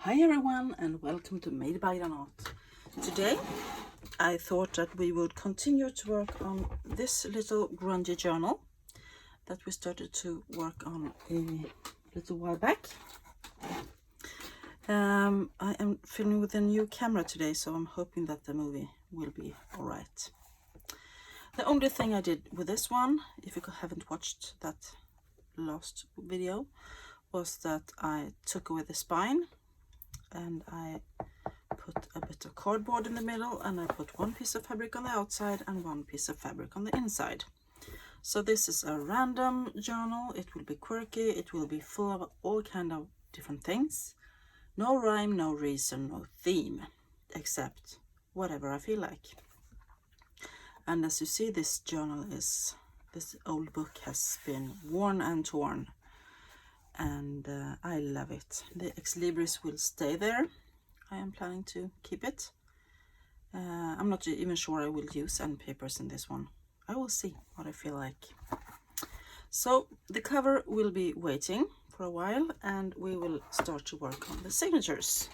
Hi everyone and welcome to Made by Granat. Today I thought that we would continue to work on this little grungy journal that we started to work on a little while back. I am filming with a new camera today, so I'm hoping that the movie will be alright. The only thing I did with this one, if you haven't watched that last video, was that I took away the spine and I put a bit of cardboard in the middle, and I put one piece of fabric on the outside and one piece of fabric on the inside. So this is a random journal. It will be quirky, it will be full of all kind of different things. No rhyme, no reason, no theme, except whatever I feel like. And as you see, this old book has been worn and torn, and I love it. The Ex Libris will stay there. I am planning to keep it. I'm not even sure I will use end papers in this one. I will see what I feel like. So the cover will be waiting for a while, and we will start to work on the signatures.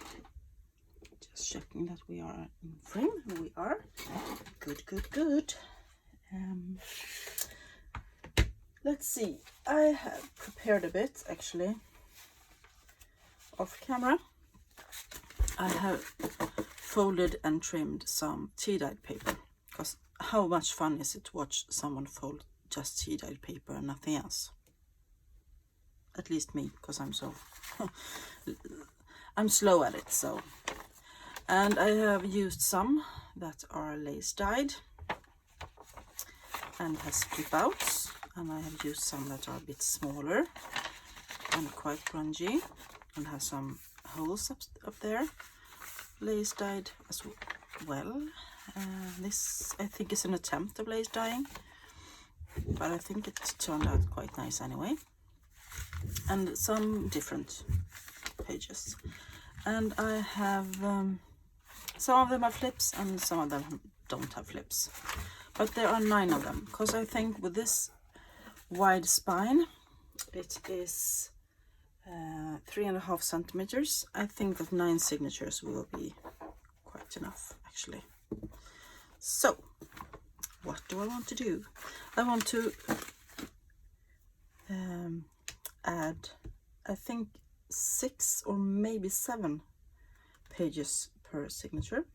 Just checking that we are in frame. We are. Good. Let's see. I have prepared a bit actually off camera. I have folded and trimmed some tea-dyed paper, because how much fun is it to watch someone fold just tea-dyed paper and nothing else? At least me, because I'm so I'm slow at it. So, and I have used some that are lace dyed and has flip outs, and I have used some that are a bit smaller and quite grungy and have some holes up there, lace dyed as well. This I think is an attempt of lace dyeing, but I think it turned out quite nice anyway. And some different pages, and I have some of them are flips and some of them don't have flips, but there are 9 of them, because I think with this wide spine, it is 3.5 centimeters. I think that 9 signatures will be quite enough actually. So what do I want to do? I want to add, I think 6 or maybe 7 pages per signature.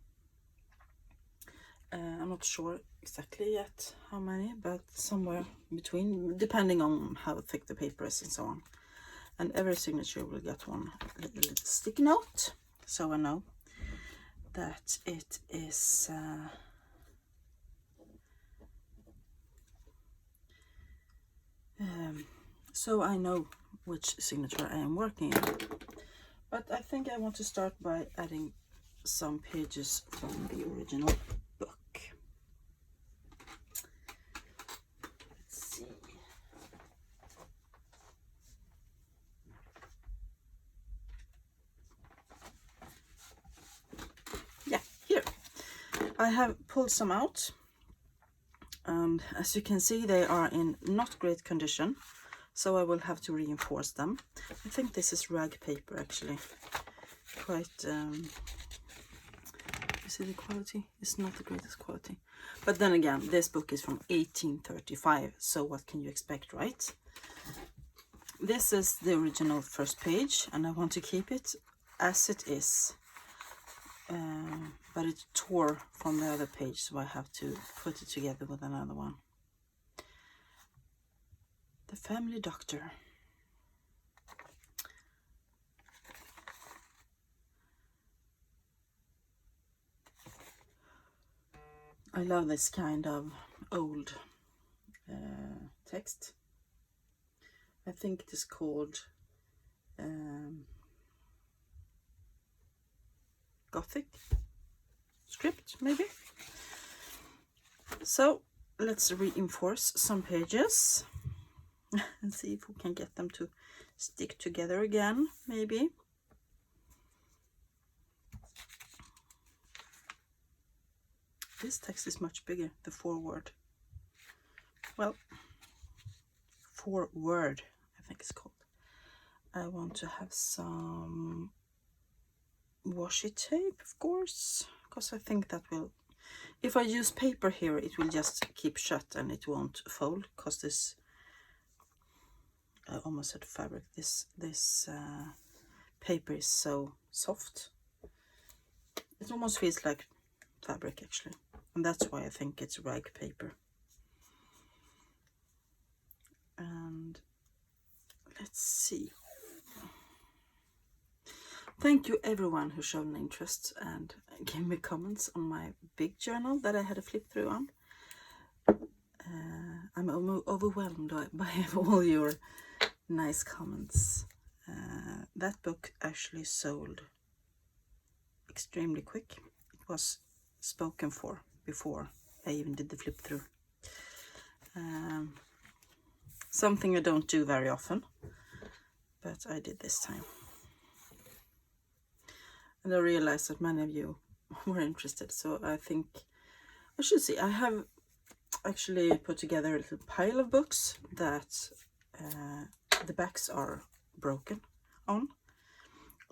I'm not sure exactly yet how many, but somewhere between, depending on how thick the paper is and so on. And every signature will get one little sticky note, so I know that it is so I know which signature I am working on. But I think I want to start by adding some pages from the original book. Let's see. Yeah, here. I have pulled some out, and as you can see, they are in not great condition, so I will have to reinforce them. I think this is rag paper actually. Quite you see the quality? It's not the greatest quality, but then again, this book is from 1835, so what can you expect, right? This is the original first page, and I want to keep it as it is, but it tore from the other page, so I have to put it together with another one. The Family Doctor. I love this kind of old text. I think it is called Gothic script, maybe. So let's reinforce some pages and see if we can get them to stick together again, maybe. This text is much bigger, the foreword. Well, foreword, I think it's called. I want to have some washi tape, of course, because I think that will, if I use paper here, it will just keep shut and it won't fold, because this, I almost said fabric, this paper is so soft. It almost feels like fabric actually, and that's why I think it's rag paper. And let's see. Thank you everyone who showed an interest and gave me comments on my big journal that I had a flip through on. I'm overwhelmed by all your nice comments. That book actually sold extremely quick. It was spoken for before I even did the flip through. Something I don't do very often, but I did this time. And I realized that many of you were interested, so I think I should see. I have actually put together a little pile of books that the backs are broken on,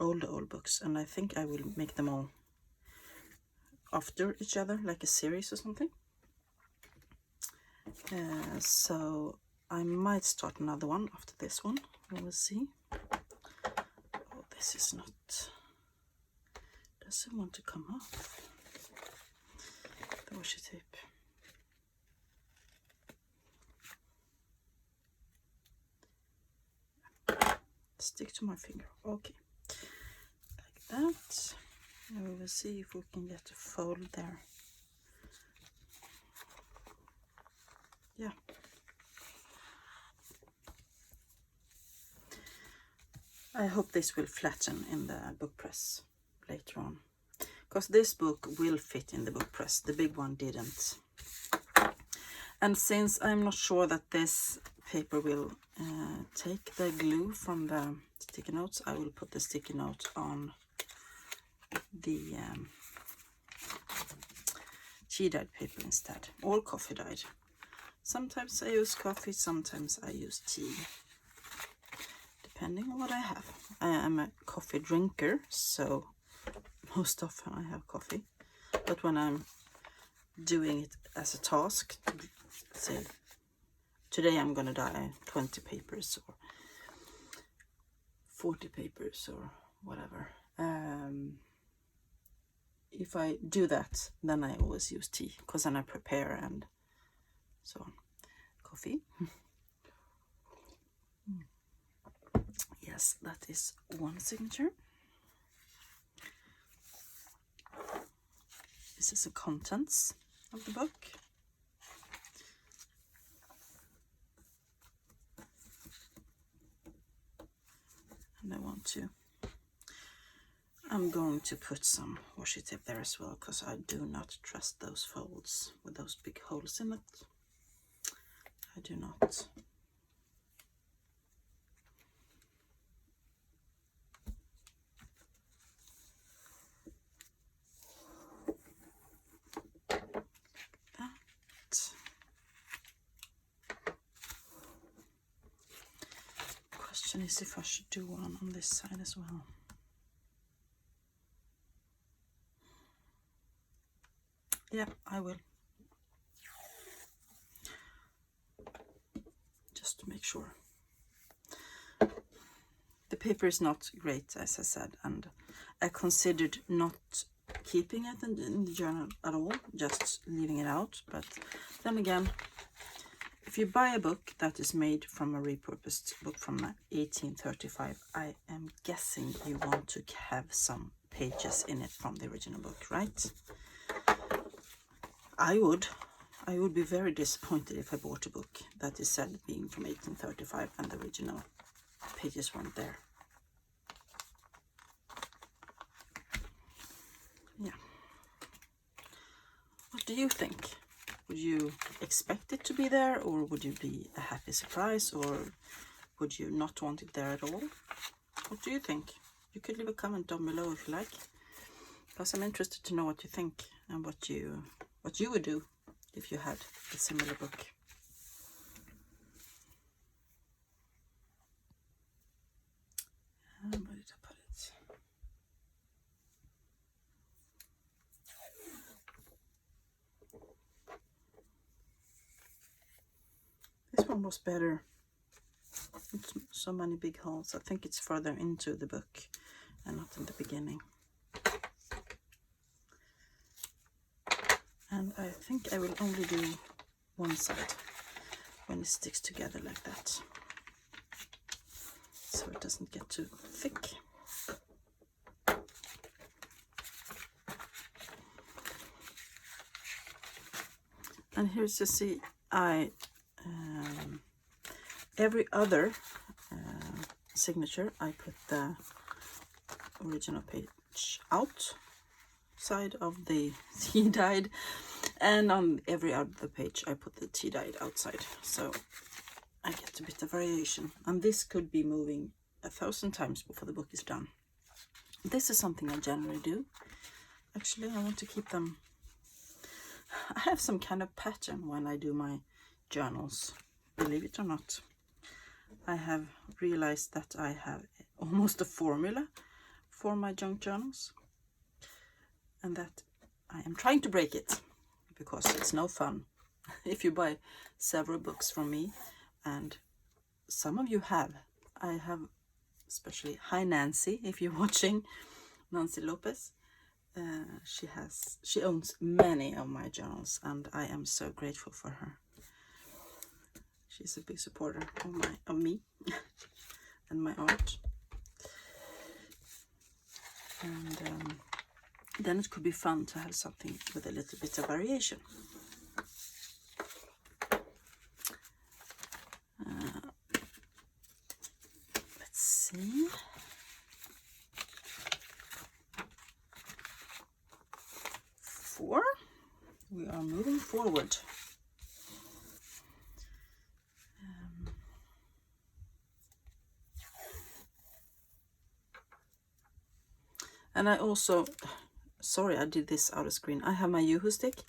old books, and I think I will make them all after each other, like a series or something. So I might start another one after this one. We will see. Oh, this is not, doesn't want to come off, the washi tape. Stick to my finger. Okay, like that. And we will see if we can get a fold there. Yeah. I hope this will flatten in the book press later on, because this book will fit in the book press. The big one didn't. And since I'm not sure that this paper will take the glue from the sticky notes, I will put the sticky note on the tea dyed paper instead, or coffee dyed. Sometimes I use coffee, sometimes I use tea, depending on what I have. I am a coffee drinker, so most often I have coffee. But when I'm doing it as a task, say today I'm gonna dye 20 papers or 40 papers or whatever, if I do that, then I always use tea, because then I prepare and so on. Coffee. Yes, that is one signature. This is the contents of the book. And I'm going to put some washi tape there as well, because I do not trust those folds with those big holes in it. I do not. That. Question is if I should do one on this side as well. Yeah, I will. Just to make sure. The paper is not great, as I said, and I considered not keeping it in the journal at all, just leaving it out. But then again, if you buy a book that is made from a repurposed book from 1835, I am guessing you want to have some pages in it from the original book, right? I would be very disappointed if I bought a book that is said being from 1835 and the original pages weren't there. Yeah. What do you think? Would you expect it to be there, or would you be a happy surprise, or would you not want it there at all? What do you think? You could leave a comment down below if you like, because I'm interested to know what you think and what you would do if you had a similar book. Where did I put it? This one was better. It's so many big holes. I think it's further into the book and not in the beginning. And I think I will only do one side when it sticks together like that, so it doesn't get too thick. And here's, you see, every other signature I put the original page outside of the tea dyed, and on every other page I put the tea dyed outside, so I get a bit of variation. And this could be moving 1,000 times before the book is done. This is something I generally do. Actually, I want to keep them. I have some kind of pattern when I do my journals, believe it or not. I have realized that I have almost a formula for my junk journals, and that I am trying to break it, because it's no fun if you buy several books from me, and some of you have. I have, especially, hi Nancy, if you're watching, Nancy Lopez. She owns many of my journals, and I am so grateful for her. She's a big supporter of me and my art. And then it could be fun to have something with a little bit of variation. Let's see. We are moving forward. And I also, sorry I did this out of screen, I have my Yoo-hoo stick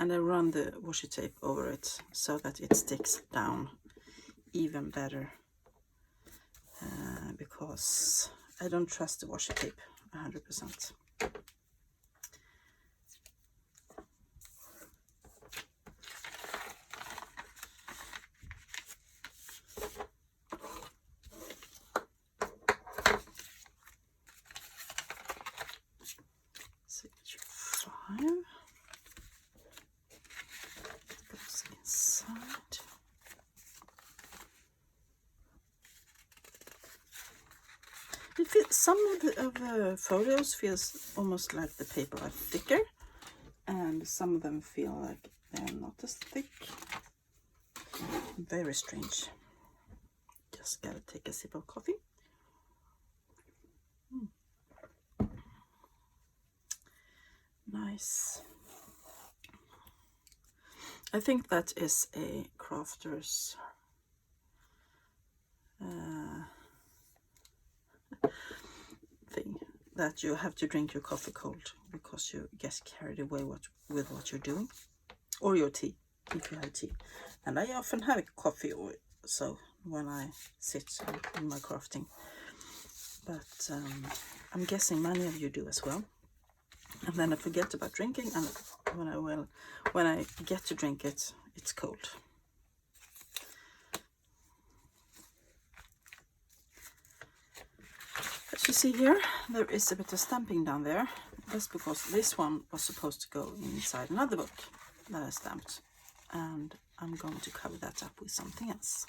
and I run the washi tape over it so that it sticks down even better, because I don't trust the washi tape 100%. Some of the photos feels almost like the paper are thicker, and some of them feel like they're not as thick. Very strange. Just gotta take a sip of coffee. Nice. I think that is a crafter's thing, that you have to drink your coffee cold because you get carried away with what you're doing, or your tea if you have tea. And I often have coffee or so when I sit in my crafting, but I'm guessing many of you do as well. And then I forget about drinking, and when I get to drink it, it's cold. As you see here, there is a bit of stamping down there. That's because this one was supposed to go inside another book that I stamped, and I'm going to cover that up with something else.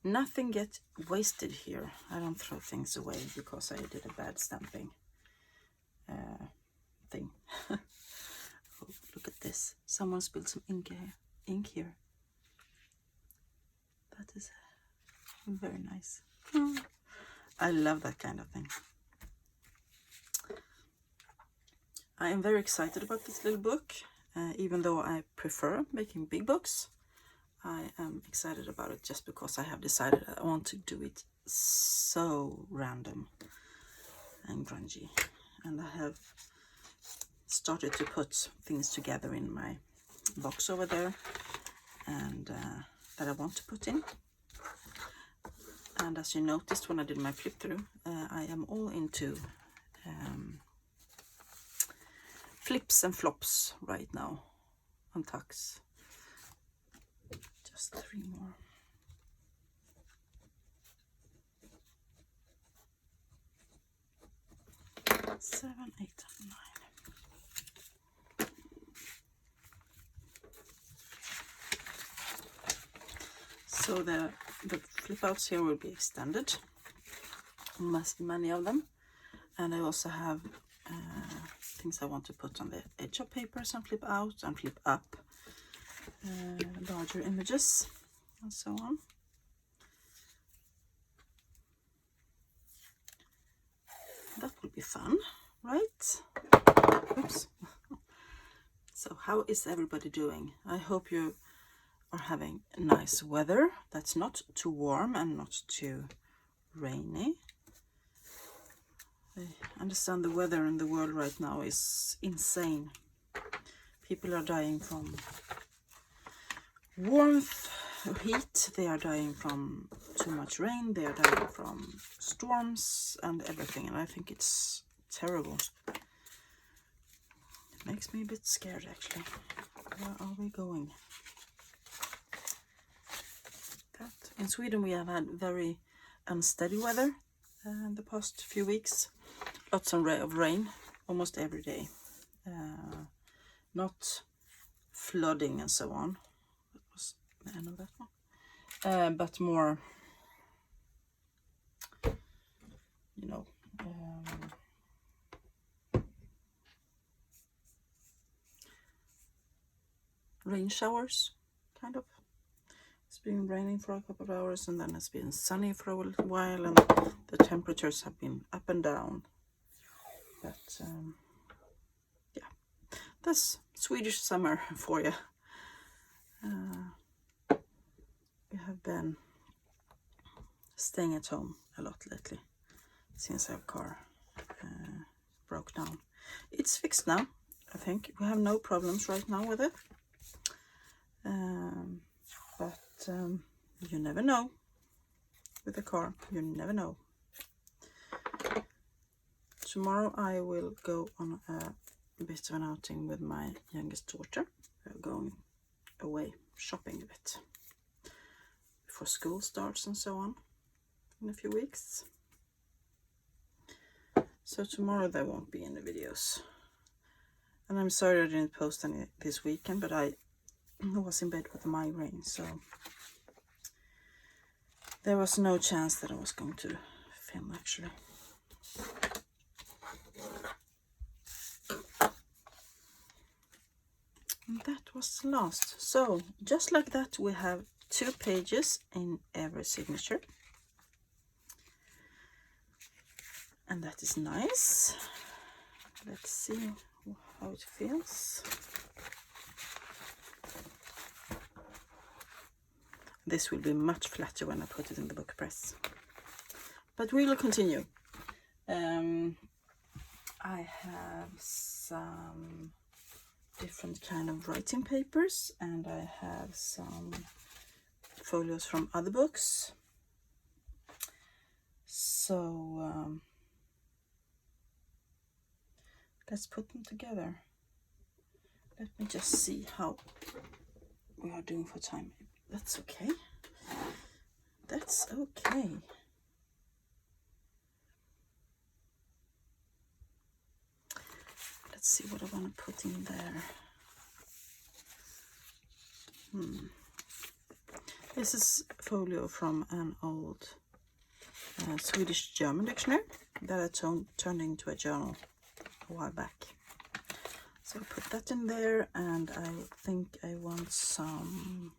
Nothing gets wasted here. I don't throw things away because I did a bad stamping thing. Oh, look at this. Someone spilled some ink here. That is very nice. I love that kind of thing. I am very excited about this little book. Even though I prefer making big books, I am excited about it just because I have decided I want to do it so random and grungy. And I have started to put things together in my box over there, and that I want to put in. And as you noticed when I did my flip through, I am all into flips and flops right now on tucks. Just 3 more. Seven, 8, and 9. So the flip outs here will be extended, many of them, and I also have things I want to put on the edge of papers and flip out and flip up, larger images and so on. That will be fun, right? Oops. So how is everybody doing? I hope you are having nice weather that's not too warm and not too rainy. I understand the weather in the world right now is insane. People are dying from warmth, heat, they are dying from too much rain, they are dying from storms and everything, and I think it's terrible. It makes me a bit scared actually. Where are we going? In Sweden we have had very unsteady weather in the past few weeks. Lots of rain almost every day. Not flooding and so on. What was the end of that one? But more, you know, rain showers, kind of. It's been raining for a couple of hours and then it's been sunny for a little while, and the temperatures have been up and down. But yeah, that's Swedish summer for you. We have been staying at home a lot lately since our car broke down. It's fixed now, I think. We have no problems right now with it. But you never know with a car, you never know. Tomorrow I will go on a bit of an outing with my youngest daughter. We're going away shopping a bit before school starts and so on in a few weeks. So tomorrow there won't be any videos. And I'm sorry I didn't post any this weekend, but I was in bed with a migraine, so there was no chance that I was going to film actually. And that was last. So just like that we have 2 pages in every signature. And that is nice. Let's see how it feels. This will be much flatter when I put it in the book press. But we will continue. I have some different kind of writing papers, and I have some folios from other books. So let's put them together. Let me just see how we are doing for time. That's okay. That's okay. Let's see what I want to put in there. This is a folio from an old Swedish-German dictionary that I turned into a journal a while back. So I put that in there, and I think I want some,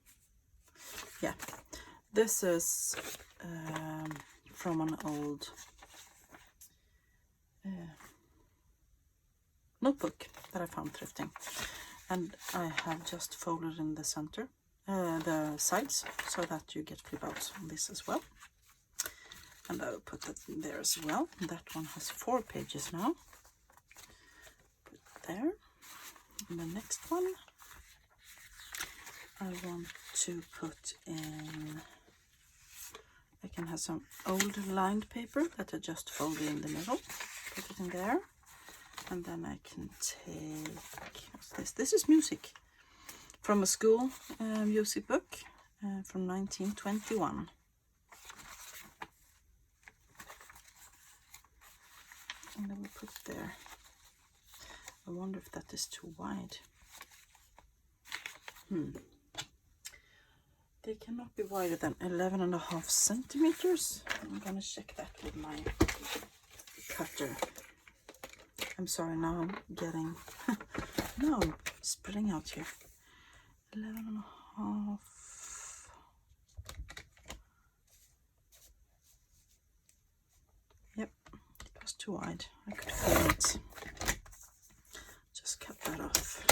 yeah, this is from an old notebook that I found thrifting, and I have just folded in the center, the sides, so that you get flip outs on this as well. And I will put that in there as well. That one has 4 pages now. Put there. And the next one I want to put in, I can have some old lined paper that I just folded in the middle. Put it in there. And then I can take, what's this? This is music from a school music book. from 1921. And I will put it there. I wonder if that is too wide. They cannot be wider than 11.5 centimeters. I'm gonna check that with my cutter. I'm sorry, now I'm getting no, I'm spreading out here. 11.5. Yep, it was too wide. I could feel it. Just cut that off.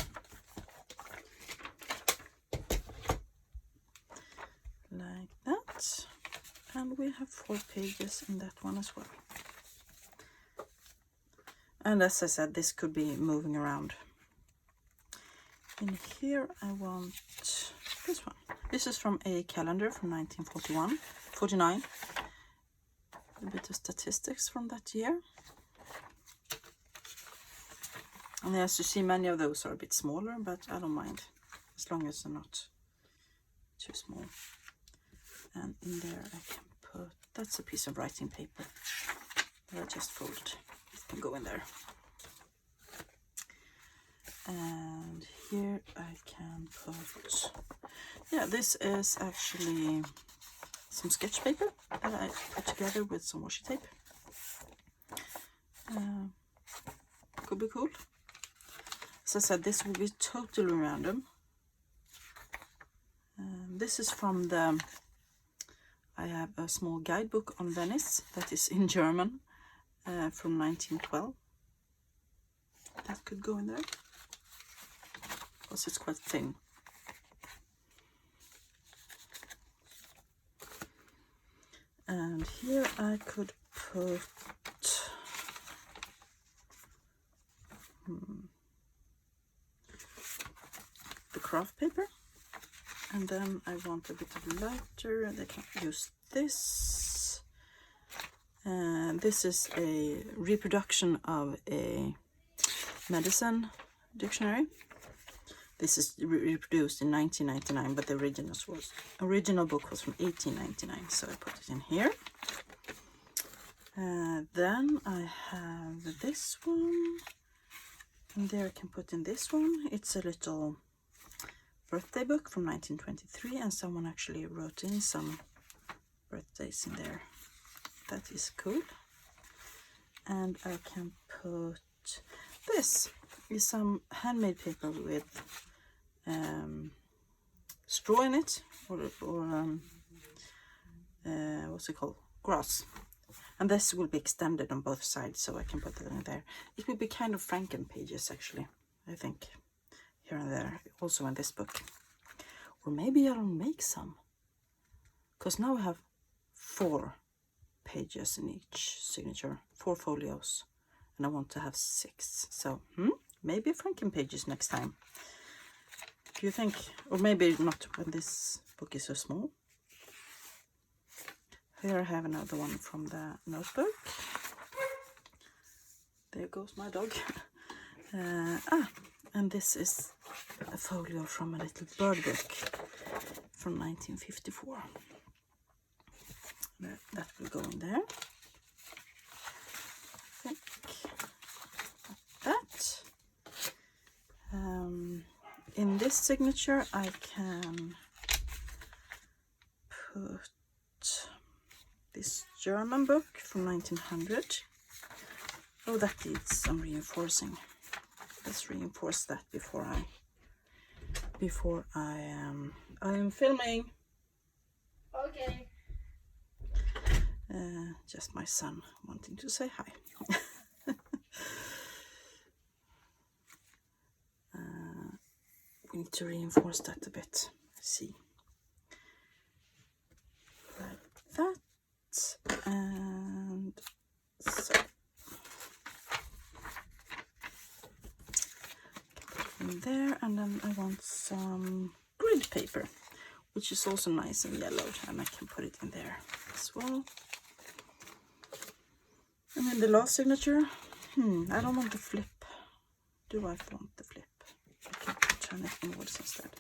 Like that. And we have 4 pages in that one as well. And as I said, this could be moving around. In here I want this one. This is from a calendar from 1949. A bit of statistics from that year. And as you see, many of those are a bit smaller, but I don't mind, as long as they're not too small. And in there I can put, that's a piece of writing paper that I just folded. It can go in there. And here I can put, yeah, this is actually some sketch paper that I put together with some washi tape. Could be cool. As I said, this will be totally random. This is from the, I have a small guidebook on Venice that is in German from 1912. That could go in there, because it's quite thin. And here I could put the craft paper, and then I want a bit of lighter, and I can use this. And this is a reproduction of a medicine dictionary. This is reproduced in 1999, but the original book was from 1899, so I put it in here. Then I have this one, and there I can put in this one. It's a little birthday book from 1923, and someone actually wrote in some birthdays in there. That is cool. And I can put, this is some handmade paper with straw in it, or what's it called, grass. And this will be extended on both sides, so I can put it in there. It will be kind of Franken pages, actually, I think, here and there, also in this book. Or maybe I'll make some, because now I have 4 pages in each signature, 4 folios, and I want to have 6. So maybe Franken pages next time. Do you think? Or maybe not when this book is so small. Here I have another one from the notebook. There goes my dog. And this is a folio from a little bird book from 1954. That will go in there. I think that. In this signature I can put this German book from 1900. Oh, that needs some reinforcing. Let's reinforce that before I am filming. Okay. Just my son wanting to say hi. We need to reinforce that a bit. See, like that, and so. In there, and then I want some grid paper, which is also nice and yellowed, and I can put it in there as well. And then the last signature, I don't want the flip. Do I want the flip? I can turn it inwards instead.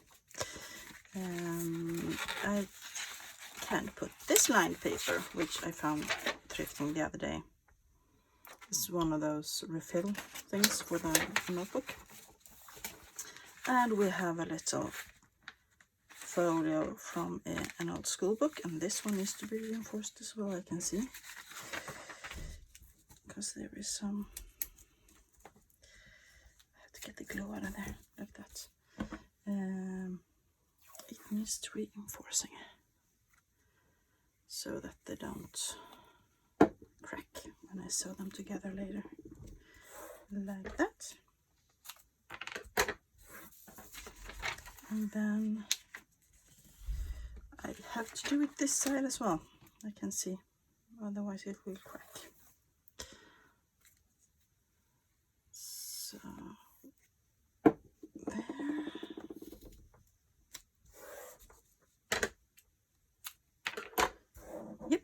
I can put this lined paper, which I found thrifting the other day. This is one of those refill things for the notebook. And we have a little folio from an old school book, and this one needs to be reinforced as well, I can see, because there is some, I have to get the glue out of there, like that. It needs reinforcing so that they don't crack when I sew them together later, like that. And then I have to do it this side as well, I can see, otherwise it will crack. So there. Yep.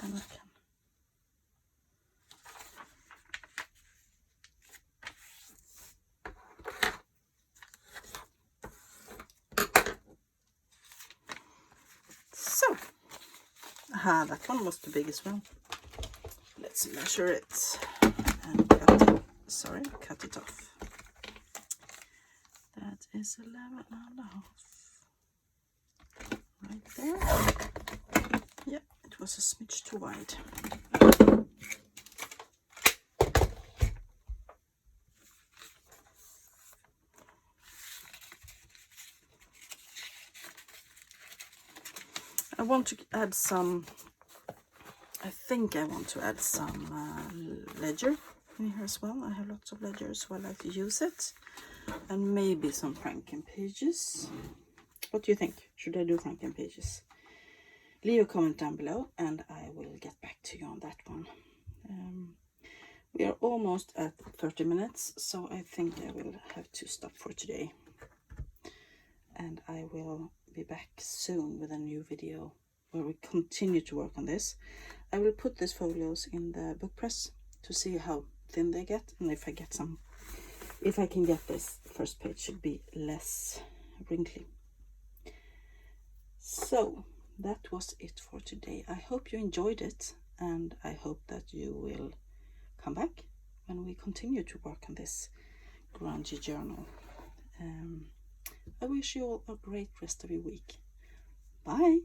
Then I can. So, aha, that one was too big as well. Let's measure it and cut it. Sorry, cut it off. That is 11.5. Right there. Yep, it was a smidge too wide. I want to add some, I think I want to add some ledger in here as well. I have lots of ledger, so I like to use it. And maybe some Franken pages. What do you think? Should I do Franken pages? Leave a comment down below and I will get back to you on that one. We are almost at 30 minutes, so I think I will have to stop for today. And I will be back soon with a new video where we continue to work on this. I will put these folios in the book press to see how thin they get, and if I get some, if I can get this first page should be less wrinkly. So that was it for today. I hope you enjoyed it, and I hope that you will come back when we continue to work on this grungy journal. I wish you all a great rest of your week. Bye!